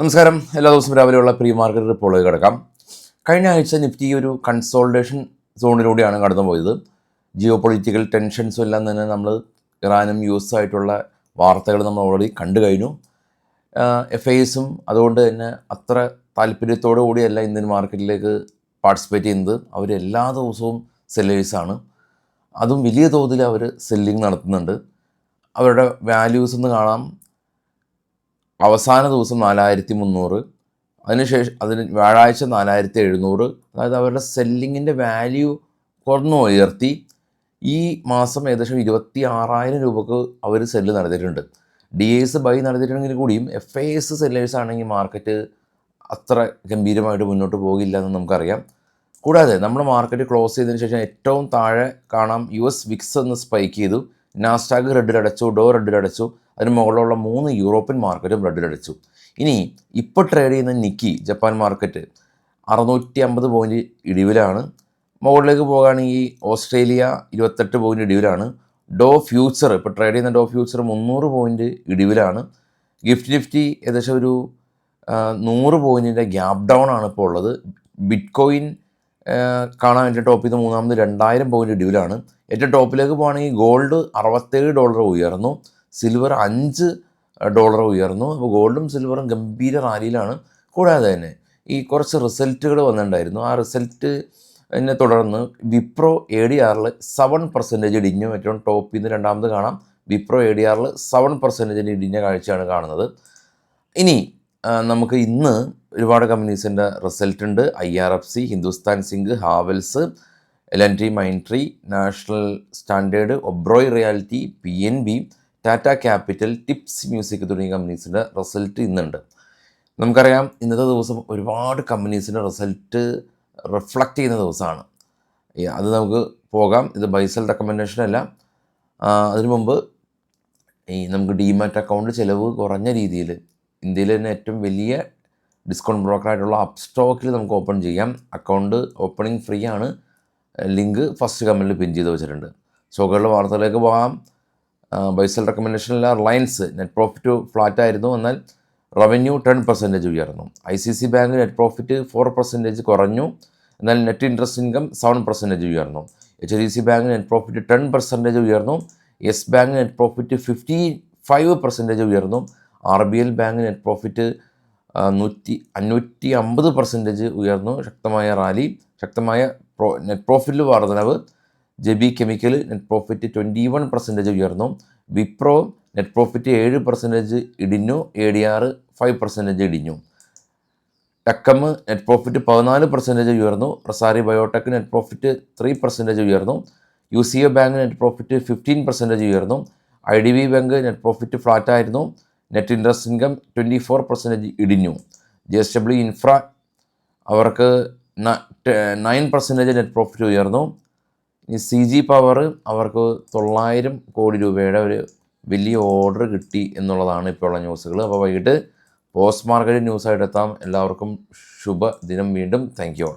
നമസ്കാരം. എല്ലാ ദിവസവും രാവിലെയുള്ള പ്രീ മാർക്കറ്റ് റിപ്പോർട്ടിലേക്ക് കിടക്കാം. കഴിഞ്ഞ ആഴ്ച നിഫ്റ്റി ഒരു കൺസോൾട്ടേഷൻ സോണിലൂടെയാണ് കടന്നുപോയത്. ജിയോ പൊളിറ്റിക്കൽ ടെൻഷൻസും എല്ലാം തന്നെ നമ്മൾ ഇറാനും US ആയിട്ടുള്ള വാർത്തകൾ നമ്മൾ ഓൾറെഡി കണ്ടു കഴിഞ്ഞു. FISും അതുകൊണ്ട് തന്നെ അത്ര താല്പര്യത്തോടു കൂടിയല്ല ഇന്ത്യൻ മാർക്കറ്റിലേക്ക് പാർട്ടിസിപ്പേറ്റ് ചെയ്യുന്നത്. അവരെല്ലാ ദിവസവും സെല്ലേഴ്സാണ്. അതും വലിയ തോതിൽ അവർ സെല്ലിങ് നടത്തുന്നുണ്ട്. അവരുടെ വാല്യൂസ് എന്ന് കാണാം. അവസാന ദിവസം 4300, അതിനുശേഷം വ്യാഴാഴ്ച 4700. അതായത് അവരുടെ സെല്ലിങ്ങിൻ്റെ വാല്യൂ കുറഞ്ഞു ഉയർത്തി. ഈ മാസം ഏകദേശം 26,000 രൂപക്ക് അവർ സെല്ല് നടത്തിയിട്ടുണ്ട്. DIs ബൈ നടത്തിയിട്ടുണ്ടെങ്കിൽ കൂടിയും FIS സെല്ലേഴ്സ് ആണെങ്കിൽ മാർക്കറ്റ് അത്ര ഗംഭീരമായിട്ട് മുന്നോട്ട് പോകില്ല എന്ന് നമുക്കറിയാം. കൂടാതെ നമ്മുടെ മാർക്കറ്റ് ക്ലോസ് ചെയ്തതിന് ശേഷം ഏറ്റവും താഴെ കാണാം US വിക്സ് ഒന്ന് സ്പൈക്ക് ചെയ്തു. നാസ്ഡാക്ക് റെഡിലടച്ചു, ഡോ റെഡിലടച്ചു. അതിന് മുകളിലുള്ള 3 യൂറോപ്യൻ മാർക്കറ്റും റെഡിലടച്ചു. ഇനി ഇപ്പോൾ ട്രേഡ് ചെയ്യുന്ന നിക്കി ജപ്പാൻ മാർക്കറ്റ് 650 പോയിൻറ്റ് ഇടിവിലാണ്. മുകളിലേക്ക് പോകുകയാണെങ്കിൽ ഓസ്ട്രേലിയ 28 പോയിൻറ്റ് ഇടിവിലാണ്. ഡോ ഫ്യൂച്ചർ ഇപ്പോൾ ട്രേഡ് ചെയ്യുന്ന ഡോ ഫ്യൂച്ചർ 300 പോയിൻറ്റ് ഇടിവിലാണ്. നിഫ്റ്റി ഏകദേശം ഒരു 100 പോയിൻറ്റിൻ്റെ ഗ്യാപ്പ് ഡൗൺ ആണ് ഇപ്പോൾ ഉള്ളത്. ബിറ്റ്കോയിൻ കാണാൻ വേണ്ടി ടോപ്പ് ചെയ്ത് മൂന്നാമത് 2000 പോയിൻറ്റ് ഇടിവിലാണ്. ഏറ്റവും ടോപ്പിലേക്ക് പോകുകയാണെങ്കിൽ ഗോൾഡ് $67 ഉയർന്നു, സിൽവർ $5 ഉയർന്നു. അപ്പോൾ ഗോൾഡും സിൽവറും ഗംഭീര റാലിയിലാണ്. കൂടാതെ തന്നെ ഈ കുറച്ച് റിസൾട്ടുകൾ വന്നിട്ടുണ്ടായിരുന്നു. ആ റിസൾട്ടിനെ തുടർന്ന് വിപ്രോ ADRൽ 7% ഇടിഞ്ഞു. ഏറ്റവും ടോപ്പിൽ നിന്ന് രണ്ടാമത് കാണാം. വിപ്രോ ADRൽ 7% ഇടിഞ്ഞ കാഴ്ചയാണ് കാണുന്നത്. ഇനി നമുക്ക് ഇന്ന് ഒരുപാട് കമ്പനീസിൻ്റെ റിസൾട്ട് ഉണ്ട്. IRFC, Hindustan Zinc, Havells, L&T Mindtree, National Standard, Oberoi Realty, PNB, Tata Capital, Tips Music തുടങ്ങിയ കമ്പനീസിൻ്റെ റിസൾട്ട് ഇന്നുണ്ട്. നമുക്കറിയാം ഇന്നത്തെ ദിവസം ഒരുപാട് കമ്പനീസിൻ്റെ റിസൾട്ട് റിഫ്ലക്റ്റ് ചെയ്യുന്ന ദിവസമാണ്. അത് നമുക്ക് പോകാം. ഇത് ബൈസൽ റെക്കമെൻഡേഷൻ അല്ല. അതിനു മുമ്പ് നമുക്ക് ഡിമാറ്റ് അക്കൗണ്ട് ചിലവ് കുറഞ്ഞ രീതിയിൽ ഇന്ത്യയിലെ തന്നെ ഏറ്റവും വലിയ ഡിസ്കൗണ്ട് ബ്രോക്കറായിട്ടുള്ള അപ്സ്റ്റോക്കിൽ നമുക്ക് ഓപ്പൺ ചെയ്യാം. അക്കൗണ്ട് ഓപ്പണിംഗ് ഫ്രീ ആണ്. ലിങ്ക് ഫസ്റ്റ് കമൻറ്റിൽ പിൻ ചെയ്ത് വെച്ചിട്ടുണ്ട്. സ്റ്റോക്കുകളുടെ വാർത്തകളിലേക്ക് പോകാം. ബൈസൽ റെക്കമെൻഡേഷനിലെ റിലയൻസ് നെറ്റ് പ്രോഫിറ്റ് ഫ്ലാറ്റ് ആയിരുന്നു, എന്നാൽ റവന്യൂ 10% ഉയർന്നു. ICICI ബാങ്ക് നെറ്റ് പ്രോഫിറ്റ് 4% കുറഞ്ഞു, എന്നാൽ നെറ്റ് ഇൻട്രസ്റ്റ് ഇൻകം 7% ഉയർന്നു. HDFC ബാങ്ക് നെറ്റ് പ്രോഫിറ്റ് 10% ഉയർന്നു. യെസ് ബാങ്ക് നെറ്റ് പ്രോഫിറ്റ് 55% ഉയർന്നു. RBL ബാങ്ക് നെറ്റ് പ്രോഫിറ്റ് 550% ഉയർന്നു. ശക്തമായ റാലി, ശക്തമായ നെറ്റ് പ്രോഫിറ്റിൽ വർധനവ്. JB കെമിക്കൽ നെറ്റ് പ്രോഫിറ്റ് 21% ഉയർന്നു. വിപ്രോ നെറ്റ് പ്രോഫിറ്റ് 7% ഇടിഞ്ഞു. ADR 5% ഇടിഞ്ഞു. ടെക്കം നെറ്റ് പ്രോഫിറ്റ് 14% ഉയർന്നു. പ്രസാരി ബയോടെക് നെറ്റ് പ്രോഫിറ്റ് 3% ഉയർന്നു. UCO ബാങ്ക് നെറ്റ് പ്രോഫിറ്റ് 15% ഉയർന്നു. IDB bank net profit flat ആയിരുന്നു. നെറ്റ് ഇൻട്രസ്റ്റ് ഇൻകം 24% ഇടിഞ്ഞു. JSW ഇൻഫ്ര അവർക്ക് 9% നെറ്റ് പ്രോഫിറ്റ് ഉയർന്നു. ഈ CG പവർ അവർക്ക് 900 കോടി രൂപയുടെ ഒരു വലിയ ഓർഡർ കിട്ടി എന്നുള്ളതാണ് ഇപ്പോഴുള്ള ന്യൂസുകൾ. അപ്പോൾ വൈകിട്ട് പോസ്റ്റ് മാർക്കറ്റ് ന്യൂസായിട്ട് എത്താം. എല്ലാവർക്കും ശുഭദിനം. വീണ്ടും താങ്ക് യു ഓൾ.